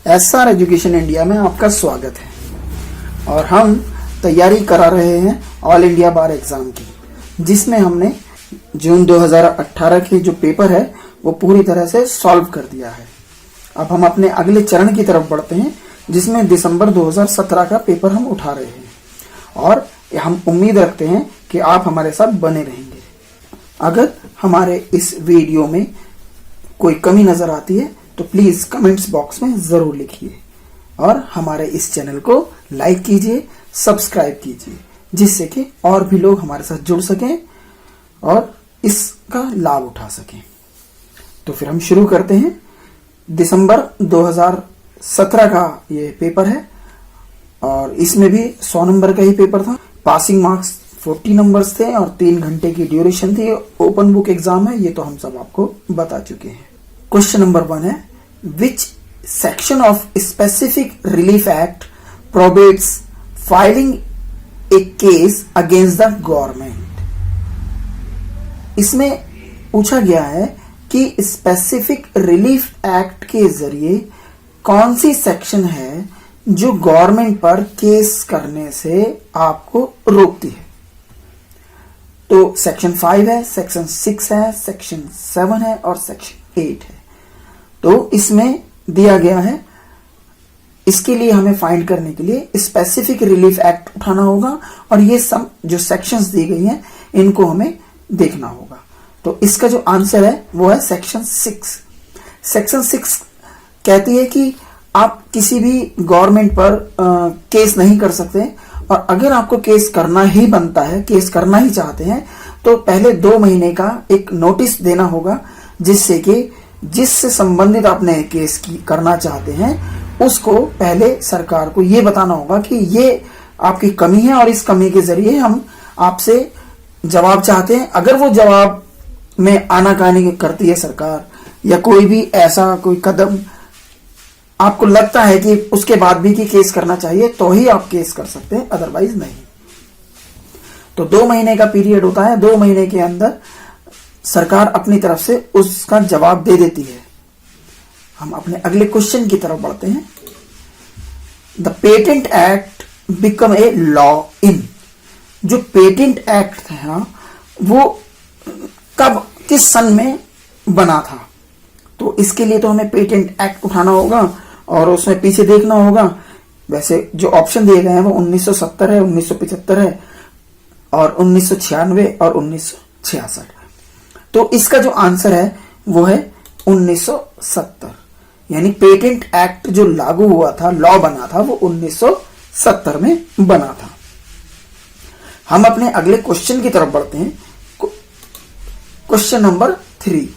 SR education India में आपका स्वागत है और हम तैयारी करा रहे हैं ऑल इंडिया बार एग्जाम की, जिसमें हमने जून 2018 के जो पेपर है वो पूरी तरह से सॉल्व कर दिया है। अब हम अपने अगले चरण की तरफ बढ़ते हैं, जिसमें दिसंबर 2017 का पेपर हम उठा रहे हैं और हम उम्मीद रखते हैं कि आप हमारे साथ बने रहेंगे। अगर हमारे इस वीडियो में कोई कमी नजर आती है तो प्लीज कमेंट्स बॉक्स में जरूर लिखिए और हमारे इस चैनल को लाइक कीजिए, सब्सक्राइब कीजिए, जिससे कि और भी लोग हमारे साथ जुड़ सकें और इसका लाभ उठा सकें। तो फिर हम शुरू करते हैं। दिसंबर 2017 का ये पेपर है और इसमें भी 100 नंबर का ही पेपर था। पासिंग मार्क्स 40 नंबर्स थे और 3 घंटे की ड्यूरेशन थी। ओपन बुक एग्जाम है, ये तो हम सब आपको बता चुके हैं। क्वेश्चन नंबर 1 है, which section of specific relief act prohibits filing A case against the government. इसमें पूछा गया है कि स्पेसिफिक रिलीफ एक्ट के जरिए कौन सी सेक्शन है जो गवर्नमेंट पर केस करने से आपको रोकती है। तो सेक्शन 5 है, सेक्शन 6 है, सेक्शन 7 है और सेक्शन 8 है। तो इसमें दिया गया है, इसके लिए हमें फाइंड करने के लिए स्पेसिफिक रिलीफ एक्ट उठाना होगा और ये सब जो सेक्शंस दी गई हैं इनको हमें देखना होगा। तो इसका जो आंसर है वो है सेक्शन 6। सेक्शन 6 कहती है कि आप किसी भी गवर्नमेंट पर केस नहीं कर सकते और अगर आपको केस करना ही बनता है, केस करना ही चाहते हैं, तो पहले 2 महीने का एक नोटिस देना होगा, जिससे कि जिससे संबंधित आपने केस करना चाहते हैं उसको पहले सरकार को ये बताना होगा कि ये आपकी कमी है और इस कमी के जरिए हम आपसे जवाब चाहते हैं। अगर वो जवाब में आनाकानी करती है सरकार या कोई भी ऐसा कोई कदम आपको लगता है कि उसके बाद भी कि केस करना चाहिए, तो ही आप केस कर सकते हैं, अदरवाइज नहीं। तो 2 महीने का पीरियड होता है। 2 महीने के अंदर सरकार अपनी तरफ से उसका जवाब दे देती है। हम अपने अगले क्वेश्चन की तरफ बढ़ते हैं। The patent act become a law in. जो पेटेंट एक्ट था वो कब, किस सन में बना था? तो इसके लिए तो हमें पेटेंट एक्ट उठाना होगा और उसमें पीछे देखना होगा। वैसे जो ऑप्शन दिए गए हैं वो 1970 है, 1975 है और 1996 और 1966। तो इसका जो आंसर है वो है 1970। यानी पेटेंट एक्ट जो लागू हुआ था, लॉ बना था, वो 1970 में बना था। हम अपने अगले क्वेश्चन की तरफ बढ़ते हैं। Question number 3,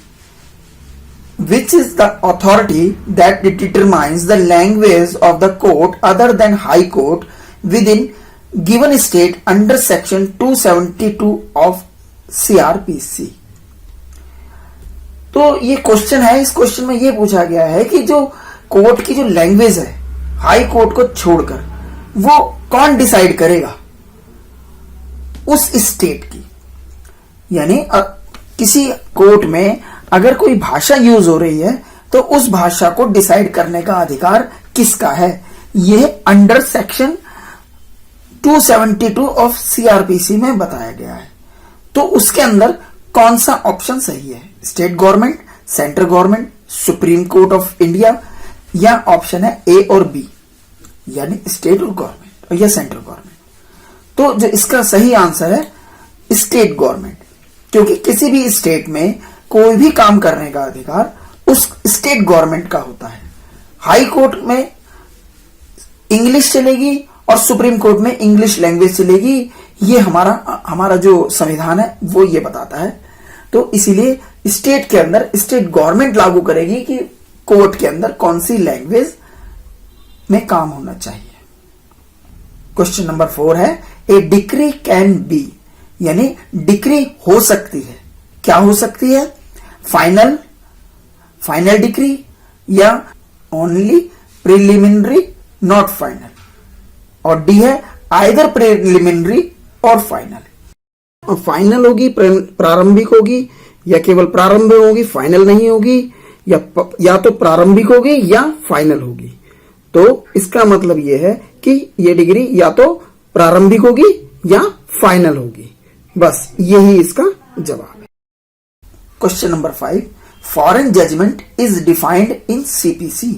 which is the authority that determines the language of the court other than High Court within given state under section 272 of CRPC। तो ये क्वेश्चन है। इस क्वेश्चन में ये पूछा गया है कि जो कोर्ट की जो लैंग्वेज है, हाई कोर्ट को छोड़कर, वो कौन डिसाइड करेगा उस स्टेट की। यानी किसी कोर्ट में अगर कोई भाषा यूज हो रही है तो उस भाषा को डिसाइड करने का अधिकार किसका है, यह अंडर सेक्शन 272 ऑफ सीआरपीसी में बताया गया है। तो उसके अंदर कौन सा ऑप्शन सही है? State government, central government, supreme court of India, या ऑप्शन है ए और बी, यानी स्टेट और गवर्नमेंट या सेंट्रल गवर्नमेंट। तो जो इसका सही आंसर है स्टेट गवर्नमेंट, क्योंकि किसी भी स्टेट में कोई भी काम करने का अधिकार उस स्टेट गवर्नमेंट का होता है। हाई कोर्ट में इंग्लिश चलेगी और सुप्रीम कोर्ट में इंग्लिश लैंग्वेज चलेगी। ये हमारा जो संविधान है वो ये बताता है। तो इसीलिए स्टेट के अंदर स्टेट गवर्नमेंट लागू करेगी कि कोर्ट के अंदर कौन सी लैंग्वेज में काम होना चाहिए। क्वेश्चन नंबर 4 है, ए डिक्री कैन बी। यानी डिक्री हो सकती है। क्या हो सकती है? फाइनल डिक्री या ओनली प्रिलिमिनरी नॉट फाइनल, और डी है आइदर प्रिलिमिनरी और फाइनल। फाइनल होगी, प्रारंभिक होगी, या केवल प्रारंभ होगी, फाइनल नहीं होगी, या तो प्रारंभिक होगी या फाइनल होगी। तो इसका मतलब यह है कि ये डिग्री या तो प्रारंभिक होगी या फाइनल होगी। बस यही इसका जवाब है। Question number 5, foreign judgement is defined in CPC.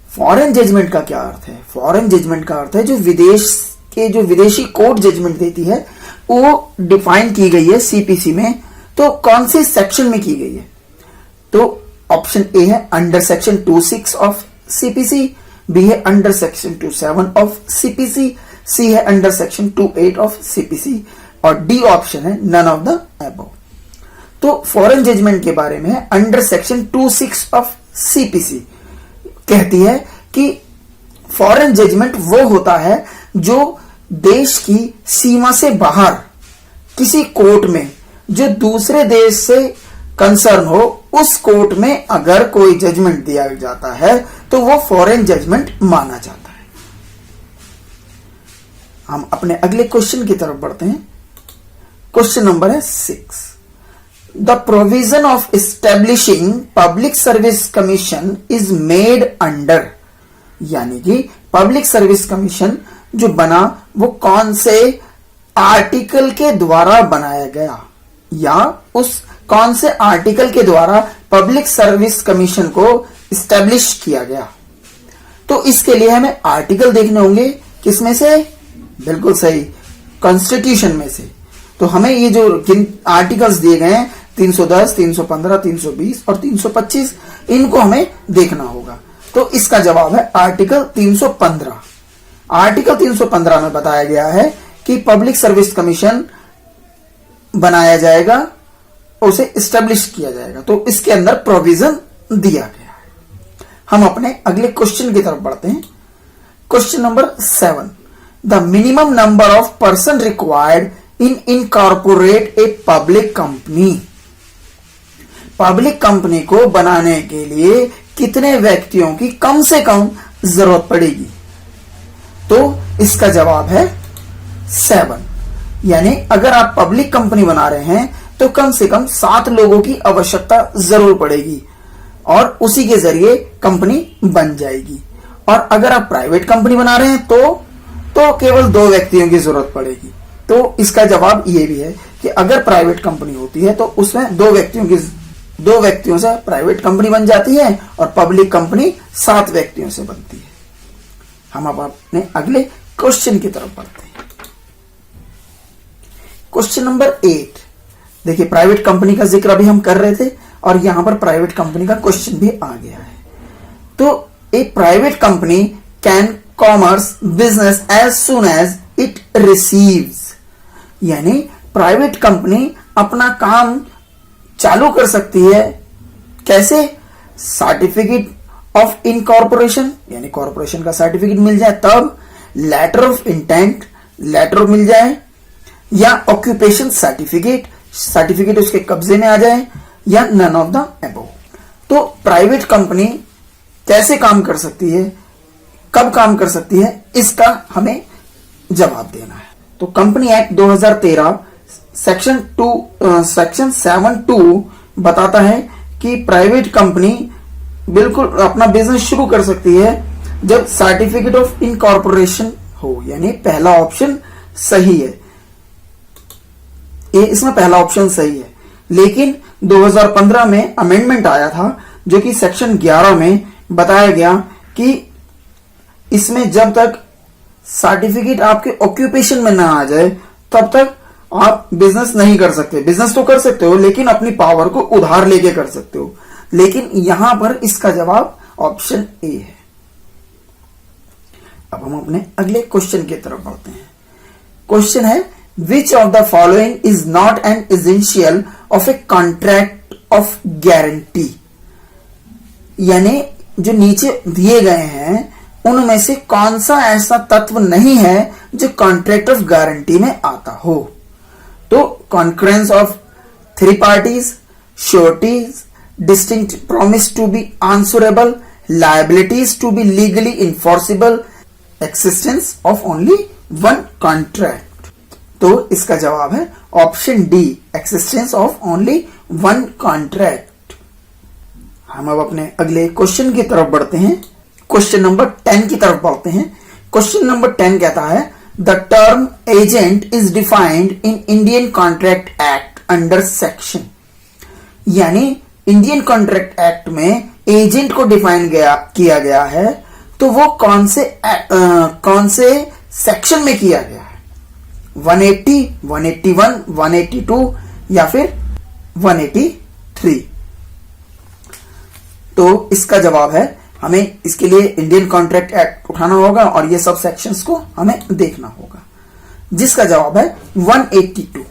Foreign judgement का क्या अर्थ है? फॉरेन जजमेंट का अर्थ है जो विदेशी कोर्ट जजमेंट देती है वो डिफाइन की गई है सीपीसी में। तो कौन से सेक्शन में की गई है? तो ऑप्शन ए है under section 26 of CPC, B है under section 27 of CPC, C है अंडर सेक्शन 28 ऑफ सीपीसी और डी ऑप्शन है नन ऑफ द अबव। तो फॉरेन जजमेंट के बारे में अंडर सेक्शन 26 ऑफ सीपीसी कहती है कि फॉरेन जजमेंट वो होता है जो देश की सीमा से बाहर किसी कोर्ट में जो दूसरे देश से कंसर्न हो, उस कोर्ट में अगर कोई जजमेंट दिया जाता है तो वो फॉरेन जजमेंट माना जाता है। हम अपने अगले क्वेश्चन की तरफ बढ़ते हैं। क्वेश्चन नंबर है 6, the provision of establishing public service commission is made under, यानी कि पब्लिक सर्विस कमीशन जो बना वो कौन से आर्टिकल के द्वारा बनाया गया, या उस कौन से आर्टिकल के द्वारा पब्लिक सर्विस कमीशन को एस्टेब्लिश किया गया। तो इसके लिए हमें आर्टिकल देखने होंगे, किसमें से? बिल्कुल सही, कॉन्स्टिट्यूशन में से। तो हमें ये जो आर्टिकल्स दिए गए हैं 310, 315, 320 और 325, इनको हमें देखना होगा। तो इसका जवाब है आर्टिकल 315। आर्टिकल 315 में बताया गया है कि पब्लिक सर्विस कमीशन बनाया जाएगा, उसे एस्टेब्लिश किया जाएगा। तो इसके अंदर प्रोविजन दिया गया है। हम अपने अगले क्वेश्चन की तरफ बढ़ते हैं। Question number 7, the minimum number of person required in incorporate a public company. Public company को बनाने के लिए कितने व्यक्तियों की कम से कम जरूरत पड़ेगी? तो इसका जवाब है 7। यानी अगर आप पब्लिक कंपनी बना रहे हैं तो कम से कम 7 लोगों की आवश्यकता जरूर पड़ेगी और उसी के जरिए कंपनी बन जाएगी। और अगर आप प्राइवेट कंपनी बना रहे हैं तो केवल 2 व्यक्तियों की जरूरत पड़ेगी। तो इसका जवाब ये भी है कि अगर प्राइवेट कंपनी होती है तो उसमें 2 व्यक्तियों से प्राइवेट कंपनी बन जाती है और पब्लिक कंपनी 7 व्यक्तियों से बनती है। हम अब अपने अगले क्वेश्चन की तरफ बढ़ते हैं। क्वेश्चन नंबर 8, देखिए प्राइवेट कंपनी का जिक्र अभी हम कर रहे थे और यहां पर प्राइवेट कंपनी का क्वेश्चन भी आ गया है। तो a private company can commerce business as soon as it receives, यानी प्राइवेट कंपनी अपना काम चालू कर सकती है कैसे? सर्टिफिकेट ऑफ इनकॉर्पोरेशन, यानी कॉर्पोरेशन का सर्टिफिकेट मिल जाए तब, लेटर ऑफ इंटेंट लेटर मिल जाए, या ऑक्यूपेशन सर्टिफिकेट उसके कब्जे में आ जाए, या नन ऑफ द अबव। तो प्राइवेट कंपनी कैसे काम कर सकती है, कब काम कर सकती है, इसका हमें जवाब देना है। तो कंपनी एक्ट 2013 सेक्शन 7(2) बताता है कि प्राइवेट कंपनी बिल्कुल अपना बिजनेस शुरू कर सकती है जब सर्टिफिकेट ऑफ इनकॉर्पोरेशन हो, यानी पहला ऑप्शन सही है। इसमें पहला ऑप्शन सही है, लेकिन 2015 में अमेंडमेंट आया था जो कि सेक्शन 11 में बताया गया कि इसमें जब तक सर्टिफिकेट आपके ऑक्यूपेशन में ना आ जाए तब तक आप बिजनेस नहीं कर सकते। बिजनेस तो कर सकते हो लेकिन अपनी पावर को उधार लेके कर सकते हो, लेकिन यहां पर इसका जवाब ऑप्शन ए है। अब हम अपने अगले क्वेश्चन की तरफ बढ़ते हैं। क्वेश्चन है विच of the following is not an essential of a contract of guarantee, यानी जो नीचे दिए गए हैं उनमें से कौन सा ऐसा तत्व नहीं है जो कॉन्ट्रैक्ट ऑफ गारंटी में आता हो। तो concurrence of 3 parties, sureties, distinct promise to be answerable, liabilities to be legally enforceable, existence of only 1 contract. तो इसका जवाब है option D, existence of only 1 contract. हम अब अपने अगले क्वेश्चन की तरफ बढ़ते हैं। क्वेश्चन नंबर 10 की तरफ बढ़ते हैं। क्वेश्चन नंबर 10 कहता है the term agent is defined in Indian contract act under section, यानी इंडियन कॉन्ट्रैक्ट एक्ट में एजेंट को डिफाइन किया गया है, तो वो कौन से सेक्शन में किया गया है? 180, 181, 182 या फिर 183? तो इसका जवाब है, हमें इसके लिए इंडियन कॉन्ट्रैक्ट एक्ट उठाना होगा और ये सब सेक्शंस को हमें देखना होगा, जिसका जवाब है 182।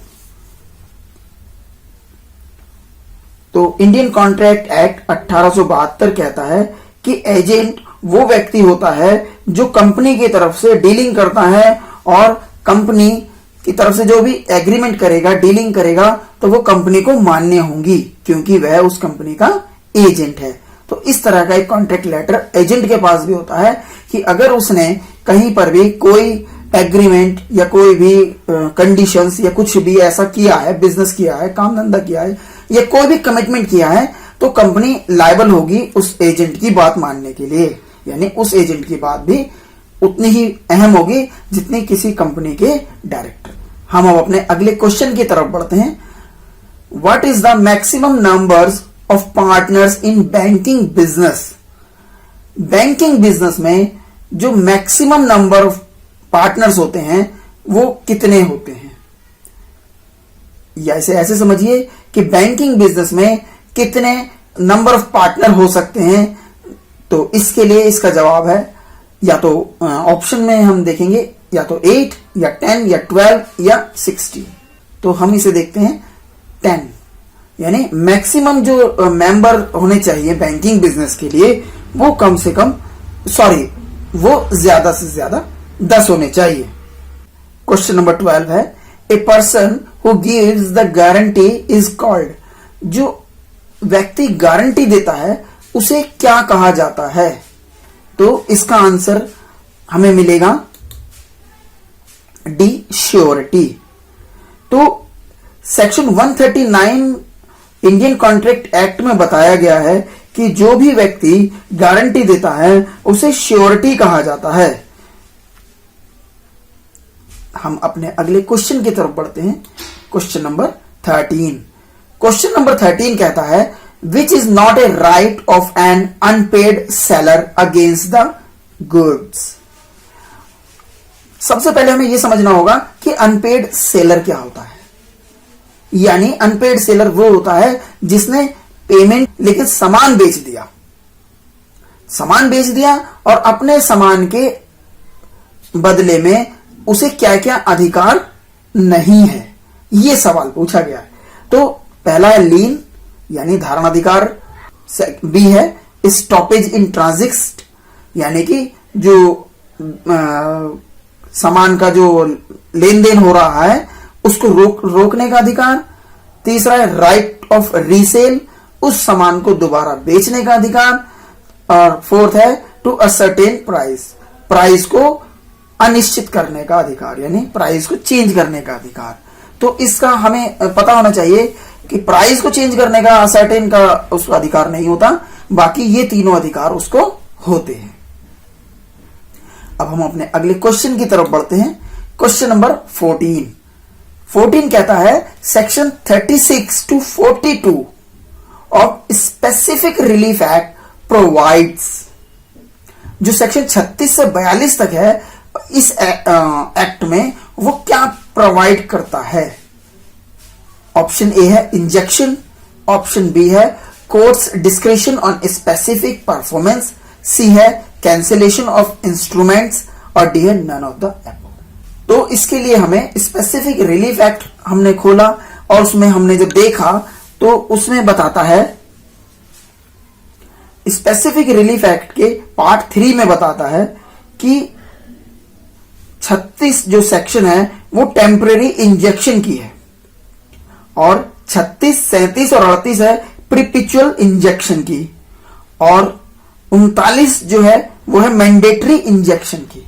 तो इंडियन कॉन्ट्रैक्ट एक्ट 1872 कहता है कि एजेंट वो व्यक्ति होता है जो कंपनी की तरफ से डीलिंग करता है, और कंपनी की तरफ से जो भी एग्रीमेंट करेगा, डीलिंग करेगा, तो वो कंपनी को मान्य होंगी, क्योंकि वह उस कंपनी का एजेंट है। तो इस तरह का एक कॉन्ट्रैक्ट लेटर एजेंट के पास भी होता है कि अगर उसने कहीं पर भी कोई एग्रीमेंट या कोई भी कंडीशंस या कुछ भी ऐसा किया है, बिजनेस किया है, काम धंधा किया है, या कोई भी कमिटमेंट किया है, तो कंपनी लायबल होगी उस एजेंट की बात मानने के लिए। यानी उस एजेंट की बात भी उतनी ही अहम होगी जितनी किसी कंपनी के डायरेक्टर। हम अब अपने अगले क्वेश्चन की तरफ बढ़ते हैं। What is the maximum numbers of partners in banking business? Banking business में जो मैक्सिमम नंबर ऑफ पार्टनर्स होते हैं वो कितने होते हैं? या इसे ऐसे समझिए कि बैंकिंग बिजनेस में कितने नंबर ऑफ पार्टनर हो सकते हैं? तो इसके लिए इसका जवाब है, या तो ऑप्शन में हम देखेंगे, या तो 8 या 10 या 12 या 16। तो हम इसे देखते हैं 10, यानी मैक्सिमम जो मेंबर होने चाहिए बैंकिंग बिजनेस के लिए वो कम से कम वो ज्यादा से ज्यादा 10 होने चाहिए। क्वेश्चन नंबर 12 है a person who gives the guarantee is called. जो व्यक्ति गारंटी देता है उसे क्या कहा जाता है? तो इसका आंसर हमें मिलेगा डी, श्योरिटी। तो सेक्शन 139 इंडियन कॉन्ट्रैक्ट एक्ट में बताया गया है कि जो भी व्यक्ति गारंटी देता है उसे श्योरिटी कहा जाता है। हम अपने अगले क्वेश्चन की तरफ बढ़ते हैं। Question number 13। क्वेश्चन नंबर 13 कहता है which is not a right of an unpaid seller against the goods. सबसे पहले हमें यह समझना होगा कि अनपेड सेलर क्या होता है। यानी अनपेड सेलर वो होता है जिसने पेमेंट लेकिन सामान बेच दिया और अपने सामान के बदले में उसे क्या क्या अधिकार नहीं है, यह सवाल पूछा गया है। तो पहला है लीन यानी धारणाधिकार, बी है स्टॉपेज इन ट्रांजिट यानी कि जो सामान का जो लेन देन हो रहा है उसको रोकने का अधिकार। तीसरा है राइट ऑफ रीसेल, उस सामान को दोबारा बेचने का अधिकार। और फोर्थ है टू असर्टेन प्राइस को अनिश्चित करने का अधिकार, यानी प्राइस को चेंज करने का अधिकार। तो इसका हमें पता होना चाहिए कि प्राइस को चेंज करने का, असर्टेन का उसका अधिकार नहीं होता, बाकी ये तीनों अधिकार उसको होते हैं। अब हम अपने अगले क्वेश्चन की तरफ बढ़ते हैं। क्वेश्चन नंबर 14 कहता है section 36 to 42 of specific relief act provides. जो सेक्शन 36 से 42 तक है इस एक्ट में वो क्या प्रोवाइड करता है? ऑप्शन ए है इंजेक्शन, ऑप्शन बी है court's discretion on specific performance, C है कैंसिलेशन ऑफ इंस्ट्रूमेंट्स और डी है नन ऑफ द अबव। तो इसके लिए हमें स्पेसिफिक रिलीफ एक्ट हमने खोला और उसमें हमने जब देखा तो उसमें बताता है, स्पेसिफिक रिलीफ एक्ट के पार्ट 3 में बताता है कि 36 जो सेक्शन है वो टेम्परेरी इंजेक्शन की है और 36, 37 और 38 है प्रीपिचुअल इंजेक्शन की और 39 जो है वो है मैंडेटरी इंजेक्शन की।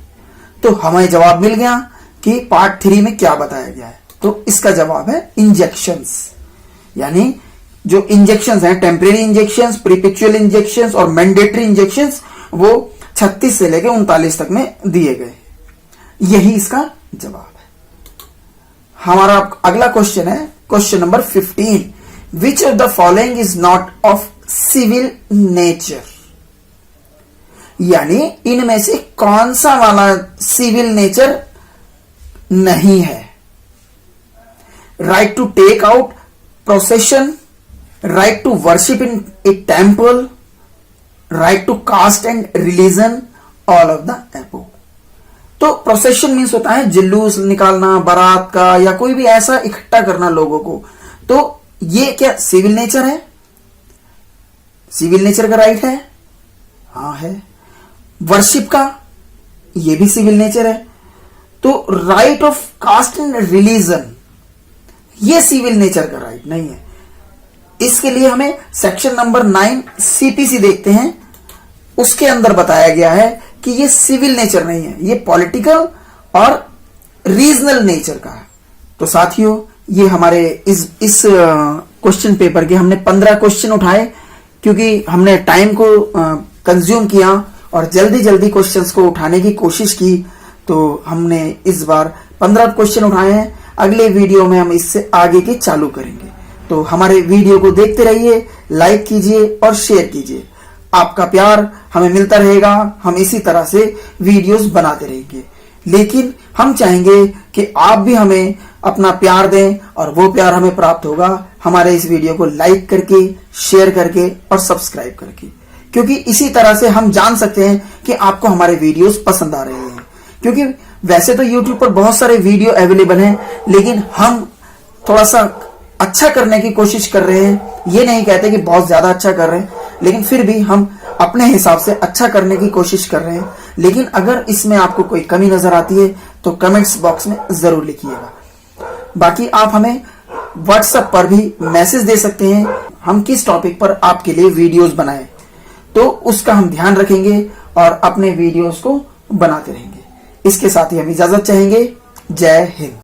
तो हमें जवाब मिल गया कि पार्ट 3 में क्या बताया गया है। तो इसका जवाब है इंजेक्शंस, यानी जो इंजेक्शंस हैं टेम्परेरी इंजेक्शंस, प्रीपिचुअल इंजेक्शंस और मैंडेटरी इंजेक्शंस वो 36 से लेकर 39 तक में दिए गए। यही इसका जवाब है। हमारा अगला क्वेश्चन है question number 15। Which of the following is not of civil nature, यानी इनमें से कौन सा वाला सिविल नेचर नहीं है? Right to take out procession, right to worship in a temple, right to caste and religion, all of the above. तो procession means होता है जुलूस निकालना, बारात का, या कोई भी ऐसा इकट्ठा करना लोगों को। तो ये क्या सिविल नेचर है? सिविल नेचर का राइट है? हाँ है। वर्शिप का, ये भी सिविल नेचर है। तो right of caste and religion, ये सिविल नेचर का राइट नहीं है। इसके लिए हमें सेक्शन नंबर 9 सीपीसी देखते हैं। उसके अंदर बताया गया है कि ये सिविल नेचर नहीं है, ये पॉलिटिकल और रीजनल नेचर का है। तो साथियों, ये हमारे इस क्वेश्चन पेपर के हमने 15 क्वेश्चन उठाए, क्योंकि हमने टाइम को कंज्यूम किया और जल्दी जल्दी क्वेश्चंस को उठाने की कोशिश की। तो हमने इस बार 15 क्वेश्चन उठाए हैं। अगले वीडियो में हम इससे आगे के चालू करेंगे। तो हमारे वीडियो को देखते रहिए, लाइक कीजिए और शेयर कीजिए। आपका प्यार हमें मिलता रहेगा, हम इसी तरह से वीडियोस बनाते रहेंगे। लेकिन हम चाहेंगे कि आप भी हमें अपना प्यार दें, और वो प्यार हमें प्राप्त होगा हमारे इस वीडियो को लाइक करके, शेयर करके और सब्सक्राइब करके। क्योंकि इसी तरह से हम जान सकते हैं कि आपको हमारे वीडियोस पसंद आ रहे हैं। क्योंकि वैसे तो YouTube पर बहुत सारे वीडियो अवेलेबल हैं, लेकिन हम थोड़ा सा अच्छा करने की कोशिश कर रहे हैं। ये नहीं कहते कि बहुत ज्यादा अच्छा कर रहे हैं, लेकिन फिर भी हम अपने हिसाब से अच्छा करने की कोशिश कर रहे हैं। लेकिन अगर इसमें आपको कोई कमी नजर आती है तो कमेंट्स बॉक्स में जरूर लिखिएगा। बाकी आप हमें व्हाट्सएप पर भी मैसेज दे सकते हैं, हम किस टॉपिक पर आपके लिए वीडियोस बनाएं, तो उसका हम ध्यान रखेंगे और अपने वीडियोस को बनाते रहेंगे। इसके साथ ही हम इजाजत चाहेंगे। जय हिंद।